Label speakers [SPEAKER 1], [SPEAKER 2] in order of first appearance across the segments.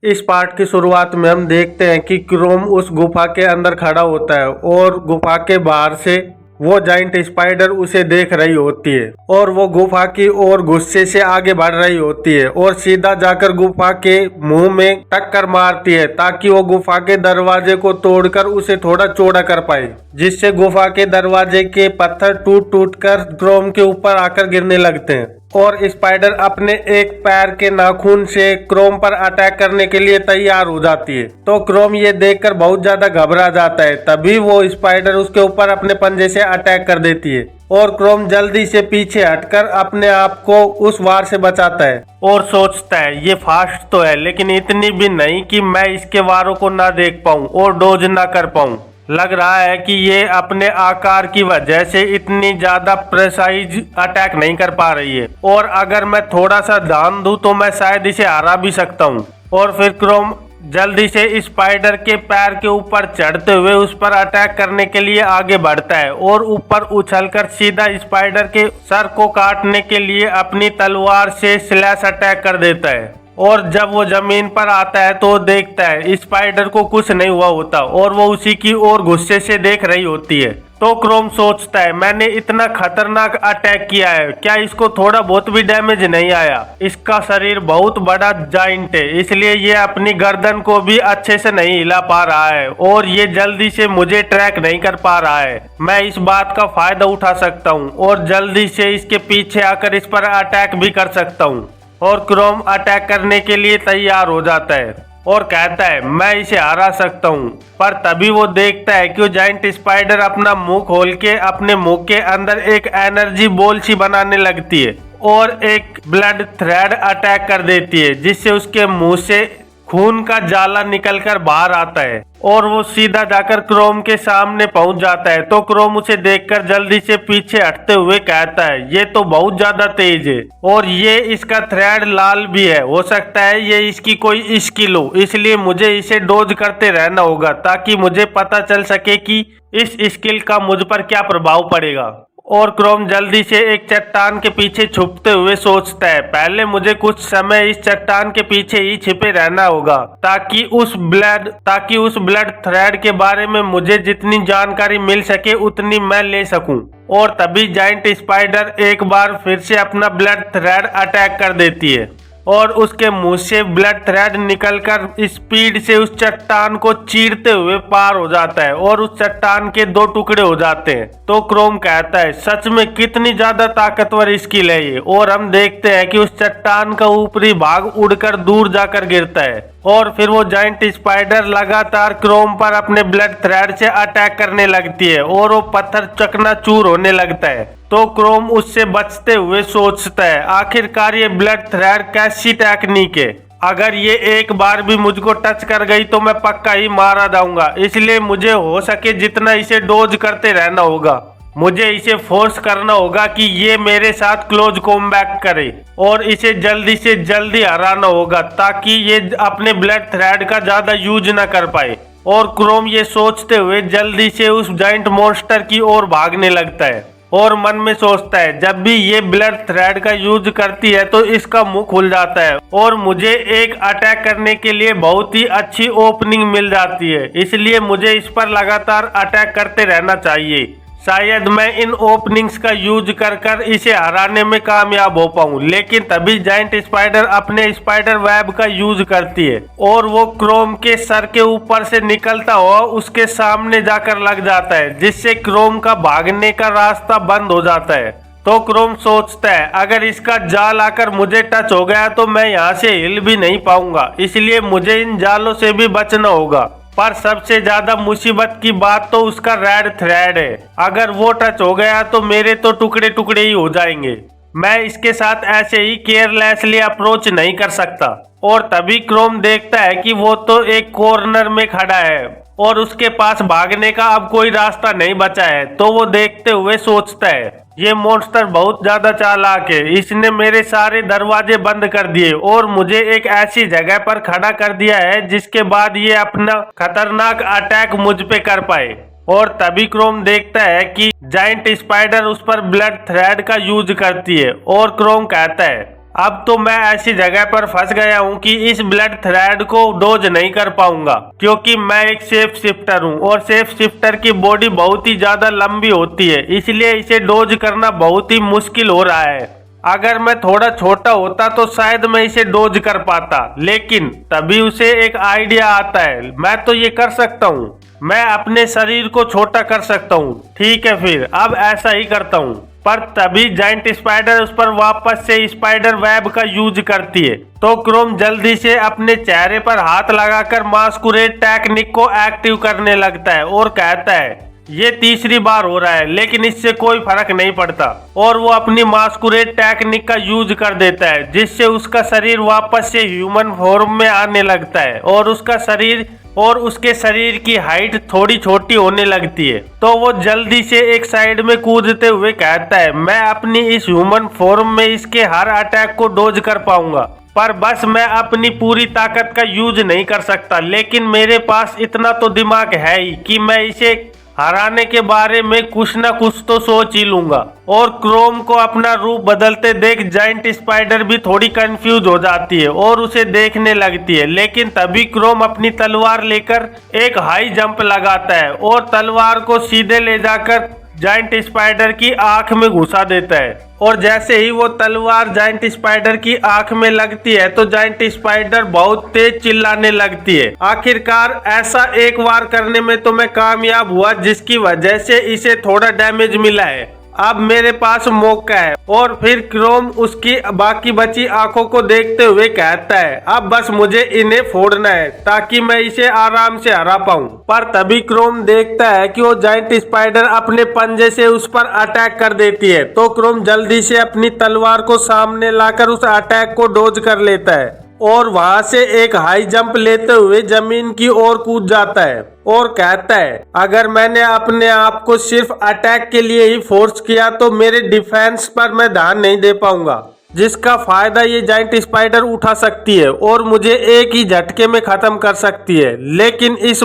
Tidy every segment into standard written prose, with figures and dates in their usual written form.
[SPEAKER 1] इस पार्ट की शुरुआत में हम देखते हैं कि क्रोम उस गुफा के अंदर खड़ा होता है और गुफा के बाहर से वो जाइंट स्पाइडर उसे देख रही होती है और वो गुफा की ओर गुस्से से आगे बढ़ रही होती है और सीधा जाकर गुफा के मुंह में टक्कर मारती है ताकि वो गुफा के दरवाजे को तोड़कर उसे थोड़ा चौड़ा कर पाए, जिससे गुफा के दरवाजे के पत्थर टूट टूट कर क्रोम के ऊपर आकर गिरने लगते हैं और स्पाइडर अपने एक पैर के नाखून से क्रोम पर अटैक करने के लिए तैयार हो जाती है। तो क्रोम ये देखकर बहुत ज्यादा घबरा जाता है। तभी वो स्पाइडर उसके ऊपर अपने पंजे से अटैक कर देती है और क्रोम जल्दी से पीछे हटकर अपने आप को उस वार से बचाता है और सोचता है ये फास्ट तो है लेकिन इतनी भी नहीं कि मैं इसके वारों को ना देख पाऊं और डोज ना कर पाऊं। लग रहा है कि ये अपने आकार की वजह से इतनी ज्यादा प्रेसाइज अटैक नहीं कर पा रही है और अगर मैं थोड़ा सा ध्यान दूं तो मैं शायद इसे हरा भी सकता हूं। और फिर क्रोम जल्दी से स्पाइडर के पैर के ऊपर चढ़ते हुए उस पर अटैक करने के लिए आगे बढ़ता है और ऊपर उछलकर सीधा स्पाइडर के सर को काटने के लिए अपनी तलवार से स्लैश अटैक कर देता है। और जब वो जमीन पर आता है तो देखता है स्पाइडर को कुछ नहीं हुआ होता और वो उसी की ओर गुस्से से देख रही होती है। तो क्रोम सोचता है मैंने इतना खतरनाक अटैक किया है, क्या इसको थोड़ा बहुत भी डैमेज नहीं आया? इसका शरीर बहुत बड़ा जाइंट है इसलिए ये अपनी गर्दन को भी अच्छे से नहीं हिला पा रहा है और ये जल्दी से मुझे ट्रैक नहीं कर पा रहा है। मैं इस बात का फायदा उठा सकता हूँ और जल्दी से इसके पीछे आकर इस पर अटैक भी कर सकता हूँ। और क्रोम अटैक करने के लिए तैयार हो जाता है और कहता है मैं इसे हरा सकता हूँ। पर तभी वो देखता है कि वो जाइंट स्पाइडर अपना मुंह खोल के अपने मुंह के अंदर एक एनर्जी बॉल सी बनाने लगती है और एक ब्लड थ्रेड अटैक कर देती है जिससे उसके मुंह से खून का जाला निकलकर बाहर आता है और वो सीधा जाकर क्रोम के सामने पहुंच जाता है। तो क्रोम उसे देखकर जल्दी से पीछे हटते हुए कहता है ये तो बहुत ज्यादा तेज है और ये इसका थ्रेड लाल भी है, हो सकता है ये इसकी कोई स्किल हो, इसलिए मुझे इसे डोज करते रहना होगा ताकि मुझे पता चल सके कि इस स्किल का मुझ पर क्या प्रभाव पड़ेगा। और क्रोम जल्दी से एक चट्टान के पीछे छुपते हुए सोचता है पहले मुझे कुछ समय इस चट्टान के पीछे ही छिपे रहना होगा ताकि उस ब्लड थ्रेड के बारे में मुझे जितनी जानकारी मिल सके उतनी मैं ले सकूं। और तभी जाइंट स्पाइडर एक बार फिर से अपना ब्लड थ्रेड अटैक कर देती है और उसके मुंह से ब्लड थ्रेड निकलकर स्पीड से उस चट्टान को चीरते हुए पार हो जाता है और उस चट्टान के दो टुकड़े हो जाते हैं। तो क्रोम कहता है सच में कितनी ज्यादा ताकतवर स्किल है ये। और हम देखते हैं कि उस चट्टान का ऊपरी भाग उड़कर दूर जाकर गिरता है और फिर वो जाइंट स्पाइडर लगातार क्रोम पर अपने ब्लड थ्रेड से अटैक करने लगती है और वो पत्थर चकनाचूर होने लगता है। तो क्रोम उससे बचते हुए सोचता है आखिरकार ये ब्लड थ्रेड कैसी टेक्निक है, अगर ये एक बार भी मुझको टच कर गई तो मैं पक्का ही मारा जाऊंगा, इसलिए मुझे हो सके जितना इसे डोज करते रहना होगा। मुझे इसे फोर्स करना होगा कि ये मेरे साथ क्लोज कॉम्बैट करे और इसे जल्दी से जल्दी हराना होगा ताकि ये अपने ब्लड थ्रेड का ज्यादा यूज ना कर पाए। और क्रोम ये सोचते हुए जल्दी से उस जाइंट मॉन्स्टर की ओर भागने लगता है और मन में सोचता है जब भी ये ब्लड थ्रेड का यूज करती है तो इसका मुंह खुल जाता है और मुझे एक अटैक करने के लिए बहुत ही अच्छी ओपनिंग मिल जाती है, इसलिए मुझे इस पर लगातार अटैक करते रहना चाहिए। शायद मैं इन ओपनिंग्स का यूज कर इसे हराने में कामयाब हो पाऊं। लेकिन तभी जाइंट स्पाइडर अपने स्पाइडर वेब का यूज करती है और वो क्रोम के सर के ऊपर से निकलता हुआ उसके सामने जाकर लग जाता है जिससे क्रोम का भागने का रास्ता बंद हो जाता है। तो क्रोम सोचता है अगर इसका जाल आकर मुझे टच हो गया तो मैं यहाँ से हिल भी नहीं पाऊंगा, इसलिए मुझे इन जालों से भी बचना होगा। पर सबसे ज्यादा मुसीबत की बात तो उसका रेड थ्रेड है, अगर वो टच हो गया तो मेरे तो टुकड़े टुकड़े ही हो जाएंगे। मैं इसके साथ ऐसे ही केयरलेसली अप्रोच नहीं कर सकता। और तभी क्रोम देखता है कि वो तो एक कॉर्नर में खड़ा है और उसके पास भागने का अब कोई रास्ता नहीं बचा है। तो वो देखते हुए सोचता है ये मॉन्स्टर बहुत ज्यादा चालाक है, इसने मेरे सारे दरवाजे बंद कर दिए और मुझे एक ऐसी जगह पर खड़ा कर दिया है जिसके बाद ये अपना खतरनाक अटैक मुझ पे कर पाए। और तभी क्रोम देखता है कि जाइंट स्पाइडर उस पर ब्लड थ्रेड का यूज करती है और क्रोम कहता है अब तो मैं ऐसी जगह पर फंस गया हूँ कि इस ब्लड थ्रेड को डोज नहीं कर पाऊंगा, क्योंकि मैं एक शेप शिफ्टर हूँ और शेप शिफ्टर की बॉडी बहुत ही ज्यादा लंबी होती है, इसलिए इसे डोज करना बहुत ही मुश्किल हो रहा है। अगर मैं थोड़ा छोटा होता तो शायद मैं इसे डोज कर पाता, लेकिन तभी उसे एक आइडिया आता है, मैं तो ये कर सकता हूँ, मैं अपने शरीर को छोटा कर सकता हूँ। ठीक है, फिर अब ऐसा ही करता हूँ। पर तभी जाइंट स्पाइडर उस पर वापस से स्पाइडर वेब का यूज करती है। तो क्रोम जल्दी से अपने चेहरे पर हाथ लगाकर मास्कुरेड टेक्निक को एक्टिव करने लगता है और कहता है, ये तीसरी बार हो रहा है लेकिन इससे कोई फर्क नहीं पड़ता। और वो अपनी मास्कुरेड टेक्निक का यूज कर देता है, जिससे उसका शरीर वापस से ह्यूमन फॉर्म में आने लगता है और उसका शरीर और उसके शरीर की हाइट थोड़ी छोटी होने लगती है। तो वो जल्दी से एक साइड में कूदते हुए कहता है, मैं अपनी इस ह्यूमन फॉर्म में इसके हर अटैक को डोज कर पाऊंगा, पर बस मैं अपनी पूरी ताकत का यूज नहीं कर सकता। लेकिन मेरे पास इतना तो दिमाग है ही कि मैं इसे हराने के बारे में कुछ न कुछ तो सोच ही लूंगा। और क्रोम को अपना रूप बदलते देख जाइंट स्पाइडर भी थोड़ी कंफ्यूज हो जाती है और उसे देखने लगती है। लेकिन तभी क्रोम अपनी तलवार लेकर एक हाई जंप लगाता है और तलवार को सीधे ले जाकर जाइंट स्पाइडर की आंख में घुसा देता है। और जैसे ही वो तलवार जाइंट स्पाइडर की आंख में लगती है तो जाइंट स्पाइडर बहुत तेज चिल्लाने लगती है। आखिरकार ऐसा एक बार करने में तो मैं कामयाब हुआ, जिसकी वजह से इसे थोड़ा डैमेज मिला है। अब मेरे पास मौका है। और फिर क्रोम उसकी बाकी बची आंखों को देखते हुए कहता है, अब बस मुझे इन्हें फोड़ना है ताकि मैं इसे आराम से हरा पाऊं। पर तभी क्रोम देखता है कि वो जाइंट स्पाइडर अपने पंजे से उस पर अटैक कर देती है। तो क्रोम जल्दी से अपनी तलवार को सामने लाकर उस अटैक को डोज कर लेता है और वहां से एक हाई जंप लेते हुए जमीन की ओर कूद जाता है और कहता है, अगर मैंने अपने आप को सिर्फ अटैक के लिए ही फोर्स किया तो मेरे डिफेंस पर मैं ध्यान नहीं दे पाऊंगा, जिसका फायदा ये जाइंट स्पाइडर उठा सकती है और मुझे एक ही झटके में खत्म कर सकती है। लेकिन इस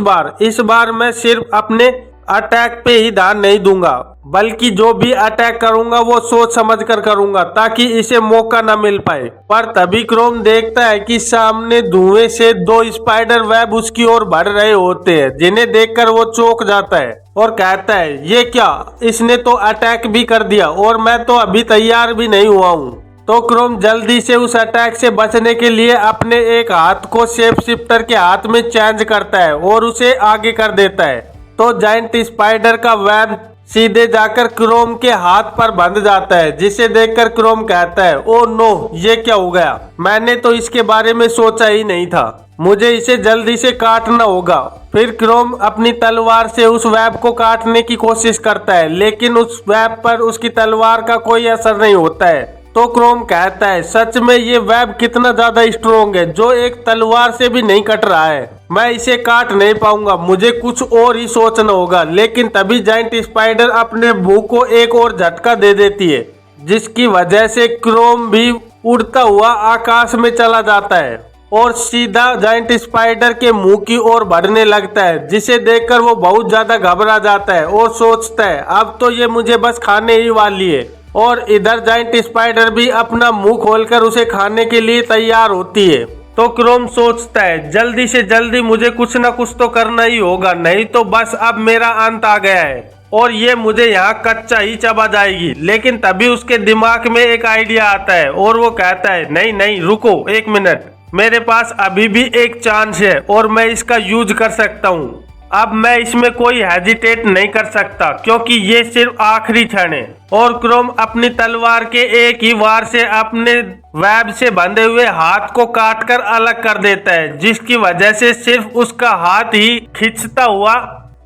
[SPEAKER 1] बार मैं सिर्फ अपने अटैक पे ही ध्यान नहीं दूंगा, बल्कि जो भी अटैक करूंगा वो सोच समझ कर करूंगा ताकि इसे मौका न मिल पाए। पर तभी क्रोम देखता है कि सामने धुएं से 2 स्पाइडर वेब उसकी ओर बढ़ रहे होते हैं, जिन्हें देखकर वो चौंक जाता है और कहता है, ये क्या, इसने तो अटैक भी कर दिया और मैं तो अभी तैयार भी नहीं हुआ हूँ। तो क्रोम जल्दी से उस अटैक से बचने के लिए अपने एक हाथ को शेप शिफ्टर के हाथ में चेंज करता है और उसे आगे कर देता है। तो जाइंट स्पाइडर का वेब सीधे जाकर क्रोम के हाथ पर बंध जाता है, जिसे देखकर क्रोम कहता है, ओ नो, ये क्या हो गया, मैंने तो इसके बारे में सोचा ही नहीं था, मुझे इसे जल्दी से काटना होगा। फिर क्रोम अपनी तलवार से उस वेब को काटने की कोशिश करता है, लेकिन उस वेब पर उसकी तलवार का कोई असर नहीं होता है। तो क्रोम कहता है, सच में ये वेब कितना ज्यादा स्ट्रोंग है, जो एक तलवार से भी नहीं कट रहा है, मैं इसे काट नहीं पाऊंगा, मुझे कुछ और ही सोचना होगा। लेकिन तभी जाइंट स्पाइडर अपने मुंह को एक और झटका दे देती है, जिसकी वजह से क्रोम भी उड़ता हुआ आकाश में चला जाता है और सीधा जाइंट स्पाइडर के मुंह की ओर बढ़ने लगता है, जिसे देखकर वो बहुत ज्यादा घबरा जाता है और सोचता है, अब तो ये मुझे बस खाने ही वाली है। और इधर जाइंट स्पाइडर भी अपना मुंह खोलकर उसे खाने के लिए तैयार होती है। तो क्रोम सोचता है, जल्दी से जल्दी मुझे कुछ ना कुछ तो करना ही होगा, नहीं तो बस अब मेरा अंत आ गया है और ये मुझे यहाँ कच्चा ही चबा जाएगी। लेकिन तभी उसके दिमाग में एक आइडिया आता है और वो कहता है, नहीं नहीं, रुको एक मिनट, मेरे पास अभी भी एक चांस है और मैं इसका यूज कर सकता हूँ। अब मैं इसमें कोई हेजिटेट नहीं कर सकता, क्योंकि ये सिर्फ आखिरी क्षण है। और क्रोम अपनी तलवार के एक ही वार से अपने वेब से बंधे हुए हाथ को काटकर अलग कर देता है, जिसकी वजह से सिर्फ उसका हाथ ही खींचता हुआ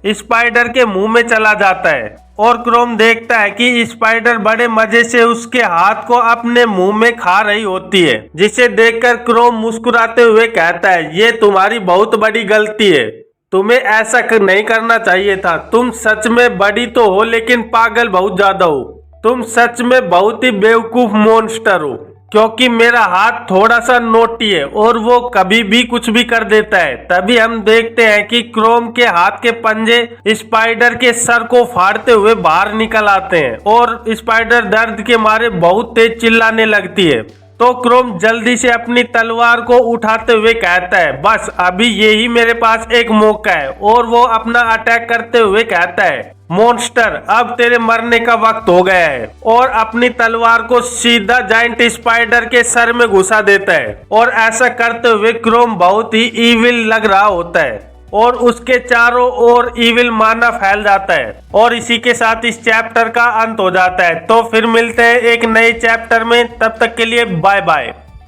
[SPEAKER 1] स्पाइडर के मुंह में चला जाता है। और क्रोम देखता है कि स्पाइडर बड़े मजे से उसके हाथ को अपने मुंह में खा रही होती है, जिसे देखकर क्रोम मुस्कुराते हुए कहता है, ये तुम्हारी बहुत बड़ी गलती है, तुम्हें ऐसा नहीं करना चाहिए था, तुम सच में बड़ी तो हो लेकिन पागल बहुत ज्यादा हो, तुम सच में बहुत ही बेवकूफ मॉन्स्टर हो। क्योंकि मेरा हाथ थोड़ा सा नोटी है और वो कभी भी कुछ भी कर देता है। तभी हम देखते हैं कि क्रोम के हाथ के पंजे स्पाइडर के सर को फाड़ते हुए बाहर निकल आते हैं और स्पाइडर दर्द के मारे बहुत तेज चिल्लाने लगती है। तो क्रोम जल्दी से अपनी तलवार को उठाते हुए कहता है, बस अभी यही मेरे पास एक मौका है। और वो अपना अटैक करते हुए कहता है, मॉन्स्टर अब तेरे मरने का वक्त हो गया है। और अपनी तलवार को सीधा जायंट स्पाइडर के सर में घुसा देता है। और ऐसा करते हुए क्रोम बहुत ही इविल लग रहा होता है और उसके चारों ओर इविल माना फैल जाता है। और इसी के साथ इस चैप्टर का अंत हो जाता है। तो फिर मिलते हैं एक नए चैप्टर में, तब तक के लिए बाय बाय।